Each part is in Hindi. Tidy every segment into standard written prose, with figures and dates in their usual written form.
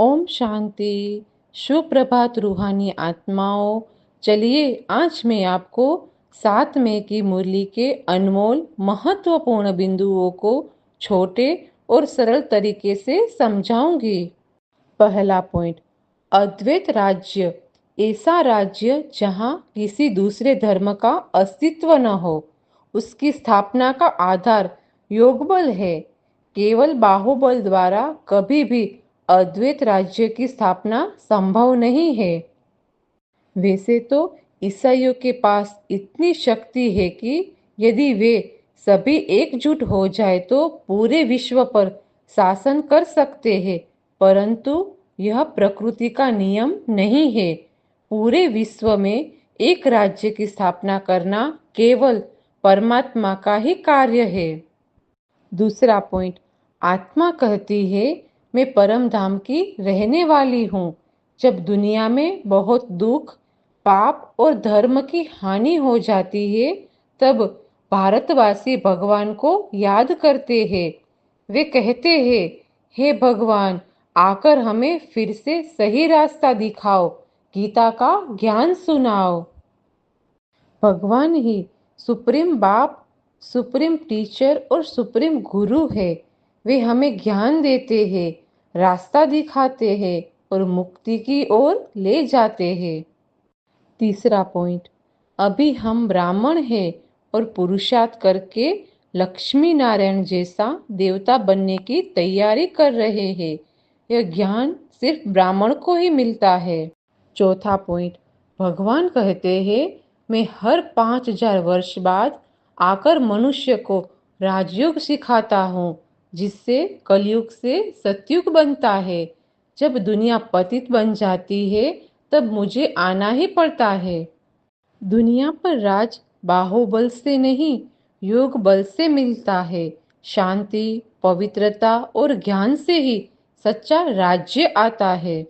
ओम शांति। सुप्रभात रूहानी आत्माओं। चलिए आज मैं आपको 7 मई की मुरली के अनमोल महत्वपूर्ण बिंदुओं को छोटे और सरल तरीके से समझाऊंगी। पहला पॉइंट, अद्वैत राज्य ऐसा राज्य जहां किसी दूसरे धर्म का अस्तित्व न हो। उसकी स्थापना का आधार योगबल है। केवल बाहुबल द्वारा कभी भी अद्वैत राज्य की स्थापना संभव नहीं है। वैसे तो ईसाइयों के पास इतनी शक्ति है कि यदि वे सभी एकजुट हो जाए तो पूरे विश्व पर शासन कर सकते हैं, परंतु यह प्रकृति का नियम नहीं है। पूरे विश्व में एक राज्य की स्थापना करना केवल परमात्मा का ही कार्य है। दूसरा पॉइंट, आत्मा कहती है मैं परम धाम की रहने वाली हूँ। जब दुनिया में बहुत दुख, पाप और धर्म की हानि हो जाती है, तब भारतवासी भगवान को याद करते हैं। वे कहते हैं, हे भगवान, आकर हमें फिर से सही रास्ता दिखाओ, गीता का ज्ञान सुनाओ। भगवान ही सुप्रीम बाप, सुप्रीम टीचर और सुप्रीम गुरु है। वे हमें ज्ञान देते हैं, रास्ता दिखाते हैं और मुक्ति की ओर ले जाते हैं। तीसरा पॉइंट, अभी हम ब्राह्मण हैं और पुरुषार्थ करके लक्ष्मी नारायण जैसा देवता बनने की तैयारी कर रहे हैं। यह ज्ञान सिर्फ ब्राह्मण को ही मिलता है। चौथा पॉइंट, भगवान कहते हैं मैं हर 5000 वर्ष बाद आकर मनुष्य को राजयोग सिखाता हूँ, जिससे कलयुग से सतयुग बनता है। जब दुनिया पतित बन जाती है तब मुझे आना ही पड़ता है। दुनिया पर राज बाहुबल से नहीं, योग बल से मिलता है। शांति, पवित्रता और ज्ञान से ही सच्चा राज्य आता है।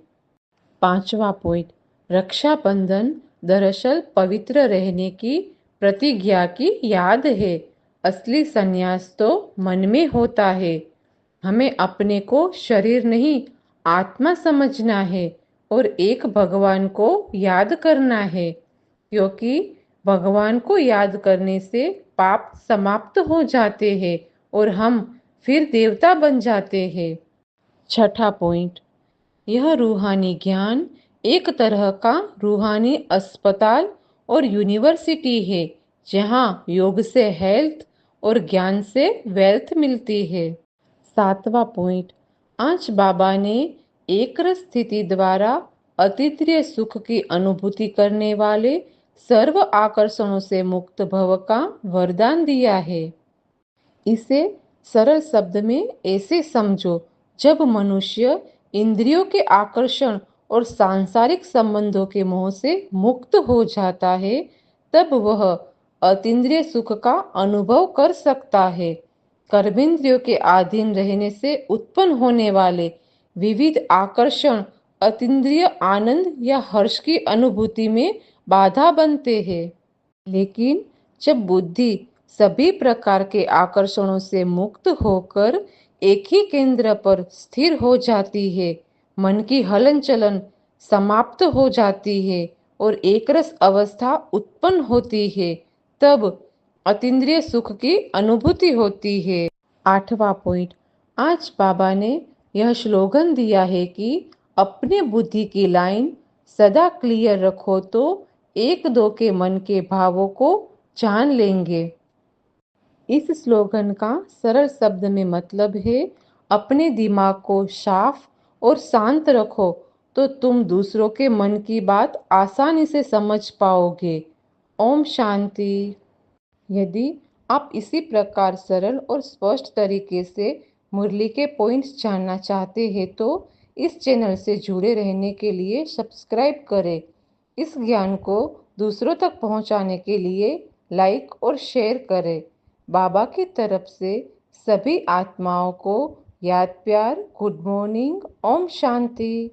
पांचवा पॉइंट, रक्षाबंधन दरअसल पवित्र रहने की प्रतिज्ञा की याद है। असली संन्यास तो मन में होता है। हमें अपने को शरीर नहीं, आत्मा समझना है और एक भगवान को याद करना है, क्योंकि भगवान को याद करने से पाप समाप्त हो जाते हैं और हम फिर देवता बन जाते हैं। छठा पॉइंट, यह रूहानी ज्ञान एक तरह का रूहानी अस्पताल और यूनिवर्सिटी है, जहाँ योग से हेल्थ और ज्ञान से वेल्थ मिलती है। सातवां पॉइंट, आज बाबा ने एक रस स्थिति द्वारा अतीन्द्रिय सुख की अनुभूति करने वाले सर्व आकर्षणों से मुक्त भव का वरदान दिया है। इसे सरल शब्द में ऐसे समझो, जब मनुष्य इंद्रियों के आकर्षण और सांसारिक संबंधों के मोह से मुक्त हो जाता है, तब वह अतीन्द्रिय सुख का अनुभव कर सकता है। कर्मेंद्रियों के अधीन रहने से उत्पन्न होने वाले विविध आकर्षण अतीन्द्रिय आनंद या हर्ष की अनुभूति में बाधा बनते हैं। लेकिन जब बुद्धि सभी प्रकार के आकर्षणों से मुक्त होकर एक ही केंद्र पर स्थिर हो जाती है, मन की हलन चलन समाप्त हो जाती है और एकरस अवस्था उत्पन्न होती है, तब अतीन्द्रिय सुख की अनुभूति होती है। आठवां पॉइंट, आज बाबा ने यह स्लोगन दिया है कि अपने बुद्धि की लाइन सदा क्लियर रखो तो एक दो के मन के भावों को जान लेंगे। इस स्लोगन का सरल शब्द में मतलब है, अपने दिमाग को साफ और शांत रखो तो तुम दूसरों के मन की बात आसानी से समझ पाओगे। ओम शांति। यदि आप इसी प्रकार सरल और स्पष्ट तरीके से मुरली के पॉइंट्स जानना चाहते हैं तो इस चैनल से जुड़े रहने के लिए सब्सक्राइब करें। इस ज्ञान को दूसरों तक पहुंचाने के लिए लाइक और शेयर करें। बाबा की तरफ से सभी आत्माओं को याद प्यार, गुड मॉर्निंग, ओम शांति।